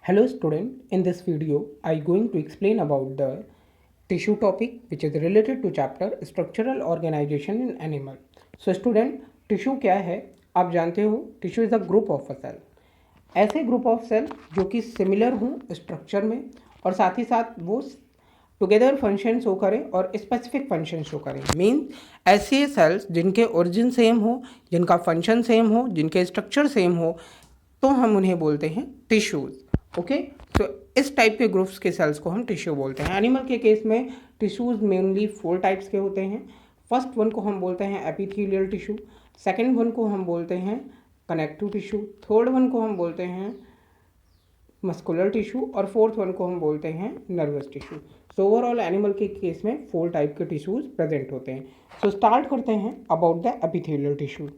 Hello student, in this video I going to explain about the tissue topic which is related to chapter structural organization in animal. So student, tissue क्या है आप जानते हो, tissue is a group of a cell. ऐसे group of cell जो कि similar हों structure में और साथ ही साथ वो टुगेदर फंक्शन शो करें और स्पेसिफिक फंक्शन शो करें। मीन ऐसे सेल्स जिनके ओरिजिन सेम हो, जिनका फंक्शन सेम हो, जिनके स्ट्रक्चर सेम हो, तो हम उन्हें बोलते हैं टिश्यूज़। ओके, तो इस टाइप के ग्रुप्स के सेल्स को हम टिश्यू बोलते हैं। एनिमल के केस में टिश्यूज़ मेनली 4 टाइप्स के होते हैं। फर्स्ट वन को हम बोलते हैं एपिथेलियल टिश्यू, सेकेंड वन को हम बोलते हैं कनेक्टिव टिश्यू, थर्ड वन को हम बोलते हैं मस्कुलर टिश्यू और फोर्थ वन को हम बोलते हैं nervous tissue. So overall animal के केस में 4 टाइप के टिश्यूज़ प्रेजेंट होते हैं। सो स्टार्ट करते हैं about the epithelial tissue.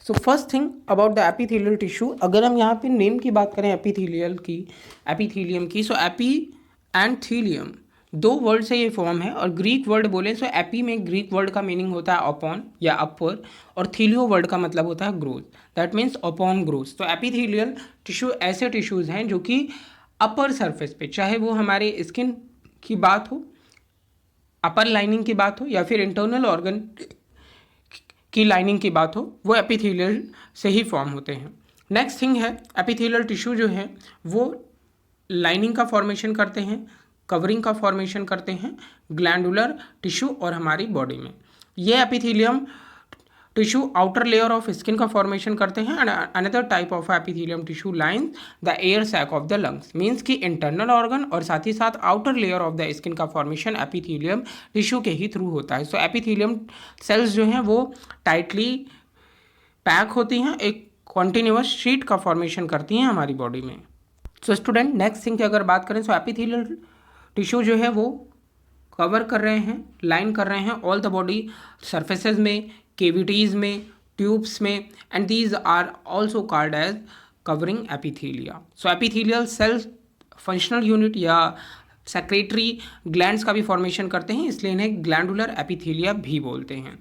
So first thing about the epithelial tissue, अगर हम यहाँ पे नेम की बात करें एपिथेलियल की, एपिथेलियम की, सो एपी एंड थीलियम 2 वर्ड से ये फॉर्म है। और ग्रीक वर्ड बोले सो एपी में ग्रीक वर्ड का मीनिंग होता है अपॉन या अपर, और थीलियो वर्ड का मतलब होता है growth, that means upon growth. तो एपिथेलियल टिश्यू ऐसे टिश्यूज़ हैं जो कि अपर सरफेस पे, चाहे वो हमारे स्किन की बात हो, अपर लाइनिंग की बात हो, या फिर इंटरनल ऑर्गन की लाइनिंग की बात हो, वो एपिथेलियल से ही फॉर्म होते हैं। नेक्स्ट थिंग है, एपिथेलियल टिश्यू जो है वो लाइनिंग का फॉर्मेशन करते हैं, कवरिंग का फॉर्मेशन करते हैं ग्लैंडुलर टिश्यू और हमारी बॉडी में। ये epithelium tissue outer layer of skin का फॉर्मेशन करते हैं। And another type of epithelium tissue line the air sac of the lungs, means कि इंटरनल ऑर्गन और साथ ही साथ outer layer of the skin का फॉर्मेशन एपिथेलियम टिश्यू के ही थ्रू होता है। सो एपिथेलियम सेल्स जो हैं वो टाइटली पैक होती हैं, एक कॉन्टिन्यूअस शीट का फॉर्मेशन करती हैं हमारी बॉडी में। सो स्टूडेंट, नेक्स्ट थिंग की अगर बात करें, सो एपिथेलियल टिश्यू जो है वो कवर कर रहे हैं, लाइन कर रहे हैं ऑल द बॉडी सर्फेसेज में, केविटीज़ में, ट्यूब्स में, and these are also called as covering epithelia. So epithelial cells functional unit या सेक्रेटरी ग्लैंड्स का भी फॉर्मेशन करते हैं, इसलिए इन्हें ग्लैंडुलर एपिथेलिया भी बोलते हैं।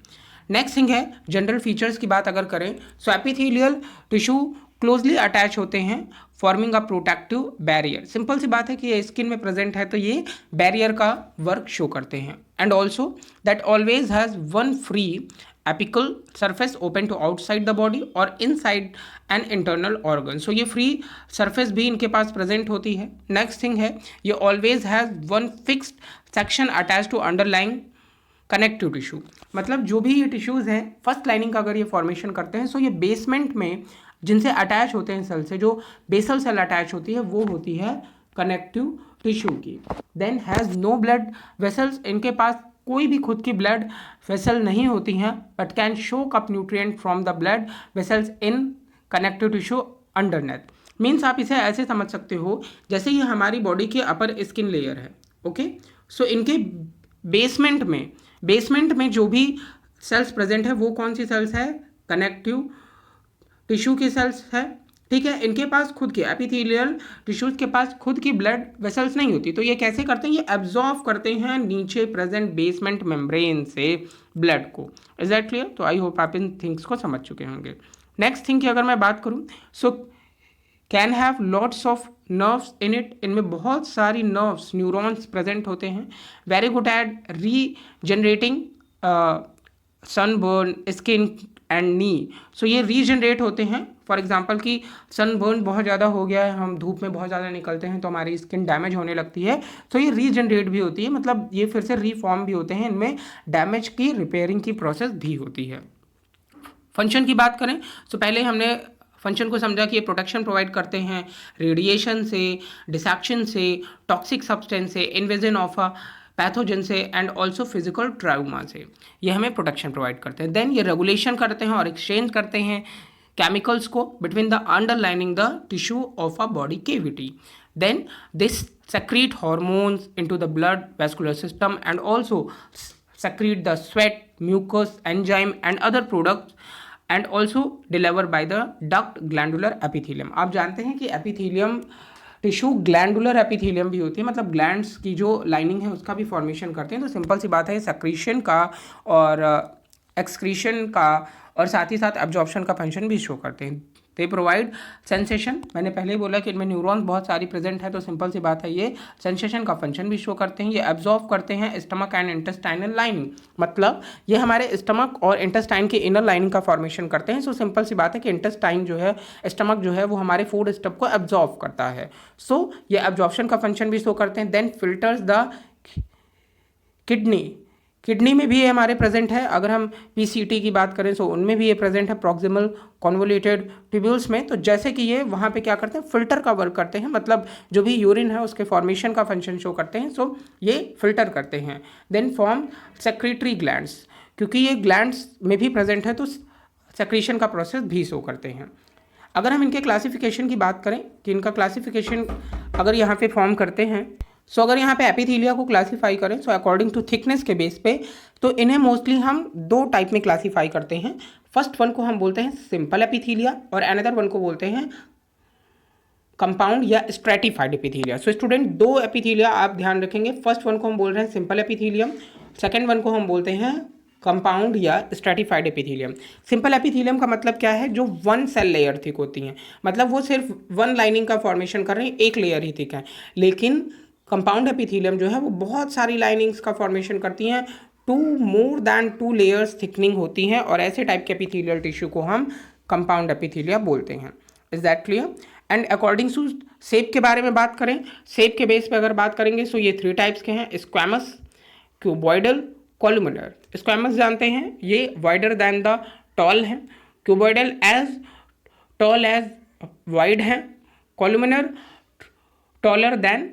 नेक्स्ट थिंग है, जनरल फीचर्स की बात अगर करें, so epithelial tissue closely attach होते हैं forming a protective barrier. Simple सी बात है कि ये स्किन में प्रेजेंट है तो ये बैरियर का वर्क शो करते हैं। And also that always has one free apical surface open to outside the body और inside an internal organ. So ये फ्री सरफेस भी इनके पास प्रेजेंट होती है। नेक्स्ट थिंग है, ये always has one fixed section attach to underlying connective tissue. मतलब जो भी ये टिश्यूज़ हैं फर्स्ट लाइनिंग का अगर ये फॉर्मेशन करते हैं, सो ये बेसमेंट में जिनसे अटैच होते हैं सेल से, जो बेसल सेल अटैच होती है वो होती है कनेक्टिव टिश्यू की। Then has no blood vessels, इनके पास कोई भी खुद की ब्लड वेसल नहीं होती हैं, but can show up nutrient from the blood vessels in connective tissue underneath. Means आप इसे ऐसे समझ सकते हो जैसे ये हमारी बॉडी की अपर स्किन लेयर है। ओके, सो इनके बेसमेंट में जो भी सेल्स प्रेजेंट है वो कौन सी सेल्स है? कनेक्टिव टिश्यू की सेल्स है। ठीक है, इनके पास खुद की एपिथेलियल टिश्यूज के पास खुद की ब्लड वेसल्स नहीं होती, तो ये कैसे करते हैं? ये एब्जॉर्व करते हैं नीचे प्रेजेंट बेसमेंट मेम्ब्रेन से ब्लड को। Is that clear? तो आई होप आप इन थिंग्स को समझ चुके होंगे। नेक्स्ट थिंग की अगर मैं बात करूँ, so can have lots of nerves in it, इनमें बहुत सारी नर्व्स न्यूरॉन्स प्रेजेंट होते हैं। Very good at regenerating sunburn, skin and knee. So ये रीजनरेट होते हैं। फॉर एग्जांपल कि सनबर्न बहुत ज़्यादा हो गया है, हम धूप में बहुत ज़्यादा निकलते हैं तो हमारी स्किन डैमेज होने लगती है, तो ये रीजनरेट भी होती है, मतलब ये फिर से रीफॉर्म भी होते हैं, इनमें डैमेज की रिपेयरिंग की प्रोसेस भी होती है। फंक्शन की बात करें, तो पहले हमने फंक्शन को समझा कि ये प्रोटेक्शन प्रोवाइड करते हैं रेडिएशन से, डिसेक्शन से, टॉक्सिक सब्सटेंस से, इन्वेजन ऑफ अ पैथोजन से, एंड ऑल्सो फिजिकल ट्राउमा से, ये हमें प्रोटेक्शन प्रोवाइड करते हैं। देन ये रेगुलेशन करते हैं और एक्सचेंज करते हैं केमिकल्स को between the underlining the tissue of a body cavity. Then this secrete hormones into the blood vascular system and also secrete the sweat, mucus, enzyme and other products and also delivered by the duct glandular epithelium। आप जानते हैं कि epithelium tissue glandular epithelium भी होती है, मतलब glands की जो लाइनिंग है उसका भी फॉर्मेशन करते हैं। तो सिंपल सी बात है, सेक्रीशन का और एक्सक्रीशन का और साथ ही साथ एब्जॉर्प्शन का फंक्शन भी शो करते हैं। दे प्रोवाइड सेंसेशन, मैंने पहले ही बोला कि इनमें न्यूरॉन्स बहुत सारी प्रेजेंट है, तो सिंपल सी बात है ये सेंसेशन का फंक्शन भी शो करते हैं। ये एब्जॉर्व करते हैं स्टमक एंड इंटेस्टाइनल लाइनिंग, मतलब ये हमारे स्टमक और इंटेस्टाइन की इनर लाइनिंग का फॉर्मेशन करते हैं। सो सिंपल सी बात है कि इंटेस्टाइन जो है, स्टमक जो है वो हमारे फूड स्टफ को एब्जॉर्व करता है। सो ये एब्जॉर्प्शन का फंक्शन भी शो करते हैं। देन फिल्टर्स द किडनी में भी ये हमारे प्रेजेंट है। अगर हम पीसीटी की बात करें तो उनमें भी ये प्रेजेंट है, प्रॉक्सिमल कॉन्वोल्यूटेड ट्यूब्यूल्स में। तो जैसे कि ये वहाँ पे क्या करते हैं, फिल्टर का वर्क करते हैं, मतलब जो भी यूरिन है उसके फॉर्मेशन का फंक्शन शो करते हैं। सो ये फिल्टर करते हैं। देन फॉर्म सेक्रेटरी ग्लैंड्स, क्योंकि ये ग्लैंड्स में भी प्रेजेंट है तो सेक्रीशन का प्रोसेस भी शो करते हैं। अगर हम इनके क्लासिफिकेशन की बात करें कि इनका क्लासिफिकेशन अगर यहाँ पे फॉर्म करते हैं, सो अगर यहाँ पे एपिथीलिया को क्लासीफाई करें सो अकॉर्डिंग टू थिकनेस के बेस पे, तो इन्हें मोस्टली हम दो टाइप में क्लासीफाई करते हैं। फर्स्ट वन को हम बोलते हैं सिंपल एपिथीलिया और अनदर वन को बोलते हैं कंपाउंड या स्ट्रेटिफाइड एपिथीलिया। सो स्टूडेंट, दो एपिथीलिया आप ध्यान रखेंगे। फर्स्ट वन को हम बोल रहे हैं सिंपल एपिथीलियम, सेकेंड वन को हम बोलते हैं कंपाउंड या स्ट्रेटिफाइड एपिथीलियम। सिंपल एपिथीलियम का मतलब क्या है, जो वन सेल लेयर थिक होती हैं, मतलब वो सिर्फ वन लाइनिंग का फॉर्मेशन कर रहे हैं, एक लेयर ही थिक है। लेकिन कंपाउंड एपिथीलियम जो है वो बहुत सारी लाइनिंग्स का फॉर्मेशन करती हैं, more than two layers thickening होती हैं, और ऐसे टाइप के एपिथीलियल टिश्यू को हम कंपाउंड एपिथीलिया बोलते हैं। Is that clear? And according to shape के बारे में बात करें, शेप के बेस पे अगर बात करेंगे सो ये थ्री टाइप्स के हैं, स्क्वैमस, क्यूबॉइडल, कॉलुमनर। स्क्वैमस जानते हैं ये वाइडर दैन द टॉल है, cuboidal as tall as wide है, columnar taller than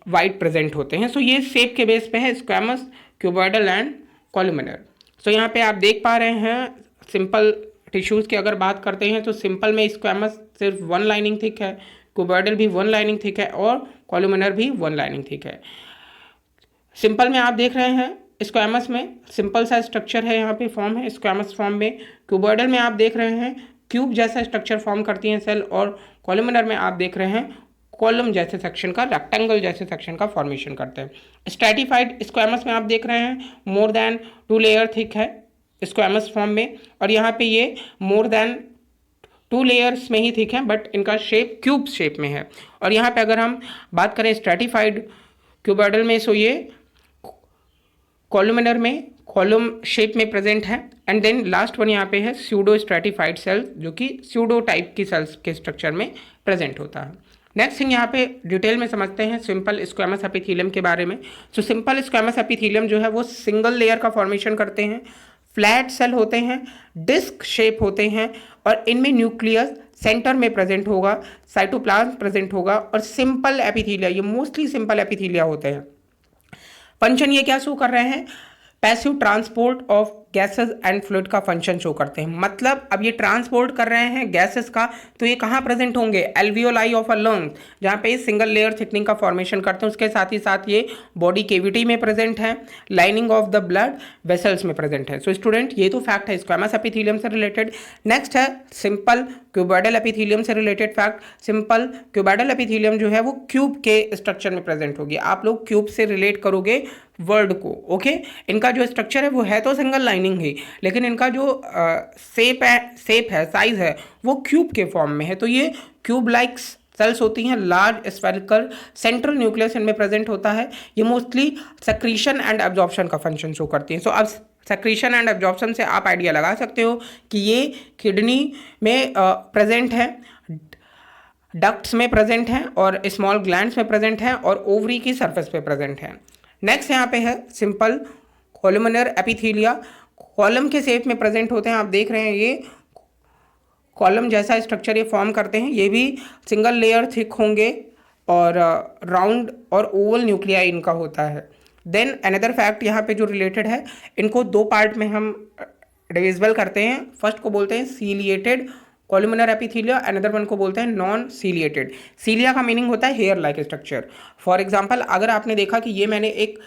wide present होते हैं। सो ये शेप के बेस पे है squamous, cuboidal and columnar. So यहाँ पे आप देख पा रहे हैं सिंपल टिश्यूज़ की अगर बात करते हैं तो सिंपल में स्क्वैमस सिर्फ वन लाइनिंग थिक है, क्यूबॉइडल भी वन लाइनिंग थिक है और कॉलुमनर भी वन लाइनिंग थिक है। सिंपल में आप देख रहे हैं स्क्वैमस में सिंपल सा स्ट्रक्चर है, यहाँ पे फॉर्म है स्क्वैमस फॉर्म में। क्यूबॉइडल में आप देख रहे हैं क्यूब जैसा स्ट्रक्चर फॉर्म करती हैं सेल, और कॉलुमनर में आप देख रहे हैं कॉलम जैसे सेक्शन का, रेक्टेंगल जैसे सेक्शन का फॉर्मेशन करते हैं। स्ट्रेटिफाइड स्क्वैमस में आप देख रहे हैं more than two layer thick है स्क्वैमस फॉर्म में, और यहाँ पे ये मोर देन टू लेयर्स में ही थिक है, बट इनका शेप क्यूब शेप में है। और यहाँ पे अगर हम बात करें स्ट्रेटिफाइड क्यूबॉइडल में, सो ये कॉलुमनर में कॉलम शेप में प्रेजेंट है। एंड देन लास्ट वन यहाँ पे है स्यूडो स्ट्रेटिफाइड सेल, जो कि स्यूडो टाइप की सेल्स के स्ट्रक्चर में प्रेजेंट होता है। नेक्स्ट थिंग यहाँ पे डिटेल में समझते हैं सिंपल स्क्वैमस एपिथीलियम के बारे में। सो सिंपल स्क्वैमस एपिथीलियम जो है वो सिंगल लेयर का फॉर्मेशन करते हैं, फ्लैट सेल होते हैं, डिस्क शेप होते हैं, और इनमें न्यूक्लियस सेंटर में प्रेजेंट होगा, साइटोप्लाज्म प्रेजेंट होगा, और सिंपल एपिथीलिया, ये मोस्टली सिंपल एपिथीलिया होते हैं। फंक्शन ये क्या शो कर रहे हैं, passive transport of gases and fluid का फंक्शन शो करते हैं। मतलब अब ये ट्रांसपोर्ट कर रहे हैं गैसेस का, तो ये कहाँ प्रेजेंट होंगे, एल्वियोलाई ऑफ अ लंग, जहाँ पे सिंगल लेयर थिकनिंग का फॉर्मेशन करते हैं। उसके साथ ही साथ ये बॉडी केविटी में प्रेजेंट है, lining of the blood vessels में प्रेजेंट है। सो स्टूडेंट, ये तो फैक्ट है स्क्वैमस एपिथीलियम से रिलेटेड। नेक्स्ट है सिंपल क्यूबॉइडल एपिथीलियम से related fact. Simple cuboidal epithelium जो है वो क्यूब के स्ट्रक्चर में प्रेजेंट होगी। आप लोग क्यूब से रिलेट करोगे वर्ड को, ओके। इनका जो स्ट्रक्चर है वो है तो सिंगल लाइनिंग ही, लेकिन इनका जो शेप है साइज है वो क्यूब के फॉर्म में है। तो ये क्यूब लाइक सेल्स होती हैं, लार्ज स्फेरिकल सेंट्रल न्यूक्लियस इनमें प्रेजेंट होता है। ये मोस्टली सेक्रीशन एंड एब्जॉर्प्शन का फंक्शन शो करती हैं। सो अब सेक्रीशन एंड एब्जॉर्प्शन से आप आइडिया लगा सकते हो कि ये किडनी में प्रेजेंट है, डक्ट्स में प्रेजेंट है, और स्मॉल ग्लैंड्स में प्रेजेंट है, और ओवरी की सरफेस पे प्रेजेंट है। नेक्स्ट यहाँ पे है सिंपल कॉलुमनर एपिथीलिया, कॉलम के शेप में प्रेजेंट होते हैं। आप देख रहे हैं ये कॉलम जैसा स्ट्रक्चर ये फॉर्म करते हैं, ये भी सिंगल लेयर थिक होंगे, और राउंड और ओवल न्यूक्लियाई इनका होता है। देन अनदर फैक्ट यहाँ पे जो रिलेटेड है, इनको दो पार्ट में हम डिविजिबल करते हैं। फर्स्ट को बोलते हैं सीलिएटेड कॉलुमनर एपिथीलिया, अनदर वन को बोलते हैं नॉन सीलिएटेड। सीलिया का मीनिंग होता है hair like structure. For example, अगर आपने देखा कि ये मैंने एक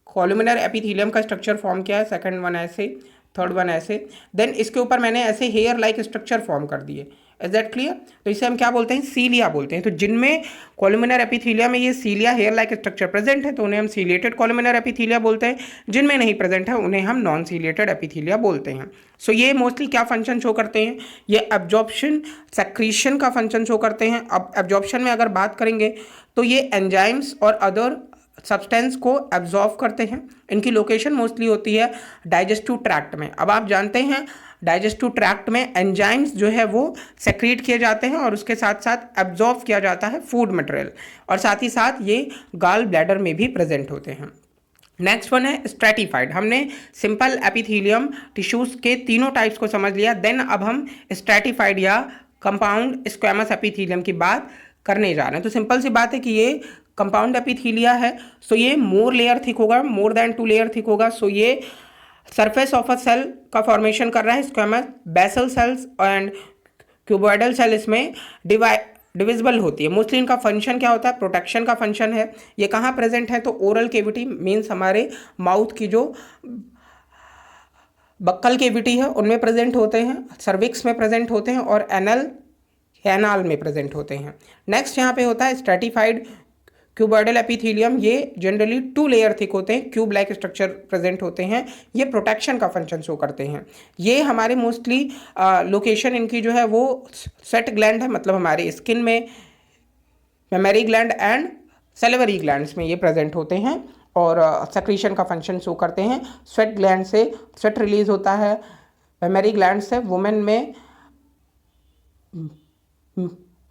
कॉलुमनर एपिथीलियम का स्ट्रक्चर फॉर्म किया है, सेकंड वन ऐसे, थर्ड वन ऐसे, देन इसके ऊपर मैंने ऐसे हेयर लाइक स्ट्रक्चर फॉर्म कर दिए, इज दैट क्लियर? तो इसे हम क्या बोलते हैं? सीलिया बोलते हैं। तो जिनमें कॉलुमिनर एपिथीलिया में ये सीलिया हेयर लाइक स्ट्रक्चर प्रेजेंट है तो उन्हें हम सीलिएटेड कॉलुमिनर एपिथीलिया बोलते हैं। जिनमें नहीं प्रेजेंट है उन्हें हम नॉन सीलिएटेड एपिथीलिया बोलते हैं। सो ये मोस्टली क्या फंक्शन शो करते हैं? ये एब्जॉर्प्शन सेक्रीशन का फंक्शन शो करते हैं। अब एब्जॉर्प्शन में अगर बात करेंगे तो ये एंजाइम्स और अदर सब्सटेंस को एब्जॉर्व करते हैं। इनकी लोकेशन मोस्टली होती है डाइजेस्टिव ट्रैक्ट में। अब आप जानते हैं डाइजेस्टिव ट्रैक्ट में एंजाइम्स जो है वो सेक्रीट किए जाते हैं और उसके साथ साथ एब्जॉर्व किया जाता है फूड मटेरियल, और साथ ही साथ ये गाल ब्लैडर में भी प्रेजेंट होते हैं। नेक्स्ट वन है स्ट्रैटिफाइड। हमने सिंपल एपिथीलियम टिश्यूज के तीनों टाइप्स को समझ लिया। देन अब हम स्ट्रैटिफाइड या कंपाउंड स्क्वैमस एपिथीलियम की बात करने जा रहे हैं। तो सिंपल सी बात है कि ये कंपाउंड एपिथीलिया है, सो ये मोर लेयर थिक होगा, मोर देन 2 लेयर थिक होगा। सो ये सरफेस ऑफ अ सेल का फॉर्मेशन कर रहा है squamous. Basal cells and cuboidal cell इसमें डिविजिबल होती है। मोस्टली इनका फंक्शन क्या होता है? प्रोटेक्शन का फंक्शन है। ये कहाँ प्रेजेंट है? तो ओरल केविटी मीन्स हमारे माउथ की जो बक्कल केविटी है उनमें प्रेजेंट होते हैं, सर्विक्स में प्रेजेंट होते हैं और एनाल में प्रेजेंट होते हैं। नेक्स्ट यहाँ पे होता है स्ट्रैटिफाइड क्यूबॉइडल एपिथीलियम। ये जनरली 2 लेयर थिक होते हैं, क्यूब लाइक स्ट्रक्चर प्रेजेंट होते हैं। ये प्रोटेक्शन का फंक्शन शो करते हैं। ये हमारे मोस्टली लोकेशन इनकी जो है वो स्वेट ग्लैंड है, मतलब हमारे स्किन में, mammary gland and salivary glands में ये प्रेजेंट होते हैं और सेक्रीशन का फंक्शन शो करते हैं। स्वेट ग्लैंड से स्वेट रिलीज होता है, मेमरी ग्लैंड से वुमेन में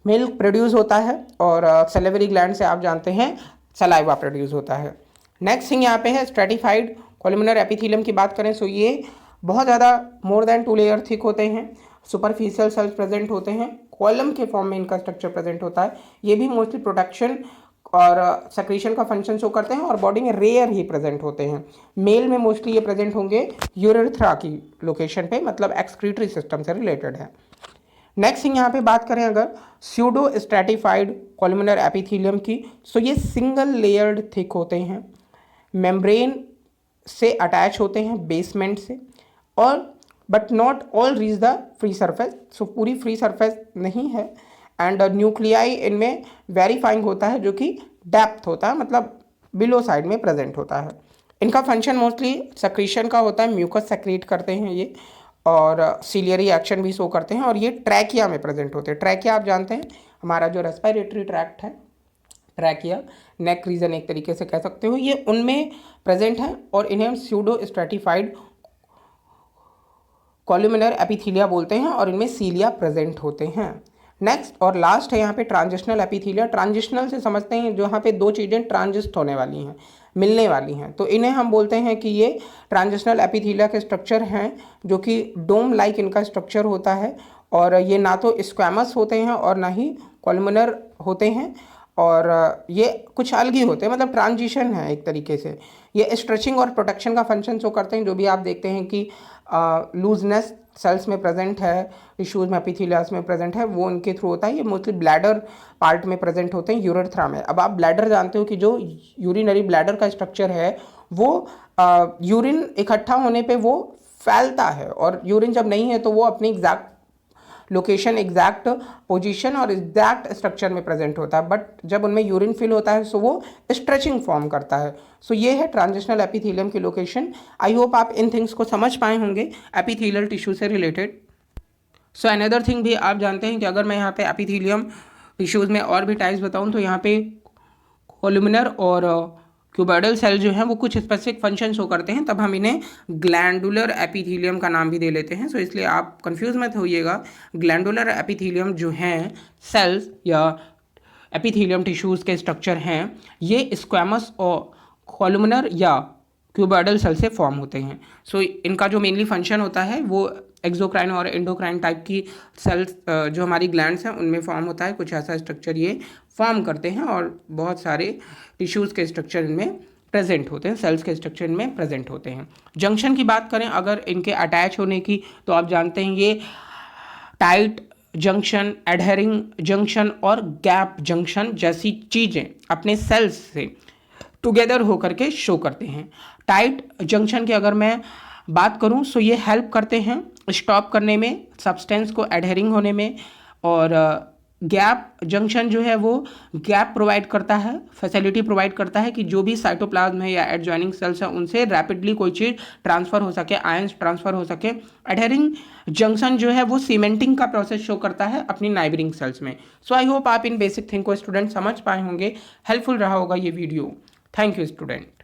मिल्क प्रोड्यूस होता है और सैलिवरी ग्लैंड से आप जानते हैं सलाइवा प्रोड्यूस होता है। नेक्स्ट थिंग यहाँ पे है स्ट्रैटिफाइड कॉलुमिनर एपिथीलियम की बात करें, सो ये बहुत ज़्यादा मोर देन 2 लेयर थिक होते हैं, सुपरफिशियल सेल्स प्रेजेंट होते हैं, कॉलम के फॉर्म में इनका स्ट्रक्चर प्रेजेंट होता है। ये भी मोस्टली प्रोटेक्शन और सेक्रीशन का फंक्शन शो करते हैं और बॉडी में रेयर ही प्रेजेंट होते हैं। मेल में मोस्टली ये प्रेजेंट होंगे यूरेथ्रा की लोकेशन पे, मतलब एक्सक्रीटरी सिस्टम से रिलेटेड है। नेक्स्ट थिंग यहाँ पे बात करें अगर स्यूडो स्ट्रैटिफाइड कॉलुमिनर एपिथीलियम की, सो ये सिंगल लेयर्ड थिक होते हैं, मेम्ब्रेन से अटैच होते हैं बेसमेंट से, और but not all reach the free surface. So पूरी फ्री सरफेस नहीं है। एंड न्यूक्लियाई इनमें वेरीफाइंग होता है जो कि डेप्थ होता है, मतलब बिलो साइड में प्रेजेंट होता है। इनका फंक्शन मोस्टली सेक्रीशन का होता है, म्यूकस सेक्रीट करते हैं ये, और सीलियरी एक्शन भी शो करते हैं, और ये ट्रैकिया में प्रेजेंट होते हैं। ट्रैकिया आप जानते हैं हमारा जो रेस्पिरेटरी ट्रैक्ट है, ट्रैकिया नेक रीजन एक तरीके से कह सकते हो, ये उनमें प्रेजेंट है और इन्हें हम स्यूडो स्ट्रैटिफाइड कॉलुमिनर एपिथीलिया बोलते हैं और इनमें सीलिया प्रेजेंट होते हैं। नेक्स्ट और लास्ट है यहाँ पे ट्रांजिशनल एपिथीलिया। ट्रांजिशनल से समझते हैं जो यहाँ पे 2 चीज़ें ट्रांजिस्ट होने वाली हैं, मिलने वाली हैं, तो इन्हें हम बोलते हैं कि ये ट्रांजिशनल एपिथीलिया के स्ट्रक्चर हैं, जो कि डोम लाइक इनका स्ट्रक्चर होता है, और ये ना तो स्क्वैमस होते हैं और ना ही कॉलुमिनर होते हैं, और ये कुछ अलग ही होते हैं, मतलब ट्रांजिशन है एक तरीके से। ये स्ट्रेचिंग और प्रोटेक्शन का फंक्शन शो करते हैं। जो भी आप देखते हैं कि लूजनेस सेल्स में प्रेजेंट है, टिश्यूज में, एपिथीलियास में प्रेजेंट है, वो उनके थ्रू होता है। ये मोस्टली ब्लैडर पार्ट में प्रेजेंट होते हैं, यूरेथ्रा में। अब आप ब्लैडर जानते हो कि जो यूरिनरी ब्लैडर का स्ट्रक्चर है वो यूरिन इकट्ठा होने पे वो फैलता है, और यूरिन जब नहीं है तो वो अपनी एग्जैक्ट लोकेशन, एग्जैक्ट पोजीशन और एग्जैक्ट स्ट्रक्चर में प्रेजेंट होता है, बट जब उनमें यूरिन फिल होता है सो वो स्ट्रेचिंग फॉर्म करता है। सो ये है ट्रांजिशनल एपिथीलियम की लोकेशन। आई होप आप इन थिंग्स को समझ पाए होंगे एपिथीलियल टिश्यू से रिलेटेड। सो अनदर थिंग भी आप जानते हैं कि अगर मैं यहाँ पे एपिथीलियम टिश्यूज़ में और भी टाइप्स बताऊँ तो यहाँ पे कॉलुमिनर और क्यूबॉइडल सेल जो हैं वो कुछ स्पेसिफिक फंक्शन शो करते हैं, तब हम इन्हें ग्लैंडुलर एपिथीलियम का नाम भी दे लेते हैं। सो इसलिए आप कंफ्यूज मत होइएगा। ग्लैंडुलर एपिथीलियम जो हैं सेल्स या एपिथीलियम टिश्यूज़ के स्ट्रक्चर हैं, ये स्क्वैमस और कॉलुमिनर या क्यूबॉइडल सेल से फॉर्म होते हैं। सो इनका जो मेनली फंक्शन होता है वो एक्सोक्राइन और एंडोक्राइन टाइप की सेल्स जो हमारी ग्लैंड्स हैं उनमें फॉर्म होता है। कुछ ऐसा स्ट्रक्चर ये फॉर्म करते हैं और बहुत सारे टिश्यूज़ के स्ट्रक्चर इनमें प्रेजेंट होते हैं, सेल्स के स्ट्रक्चर इनमें प्रेजेंट होते हैं। जंक्शन की बात करें अगर इनके अटैच होने की, तो आप जानते हैं ये टाइट जंक्शन, एडहेरिंग जंक्शन और गैप जंक्शन जैसी चीज़ें अपने सेल्स से टुगेदर होकर के शो करते हैं। टाइट जंक्शन की अगर मैं बात करूं सो ये हेल्प करते हैं स्टॉप करने में, सब्सटेंस को एडहेरिंग होने में, और गैप जंक्शन जो है वो गैप प्रोवाइड करता है, फैसिलिटी प्रोवाइड करता है कि जो भी साइटोप्लाज्म है या एडजॉइनिंग सेल्स है उनसे रैपिडली कोई चीज़ ट्रांसफ़र हो सके, आयंस ट्रांसफ़र हो सके। एडहेरिंग जंक्शन जो है वो सीमेंटिंग का प्रोसेस शो करता है अपनी नाइबरिंग सेल्स में। सो आई होप आप इन बेसिक थिंग को स्टूडेंट समझ पाए होंगे, हेल्पफुल रहा होगा ये वीडियो। Thank you student.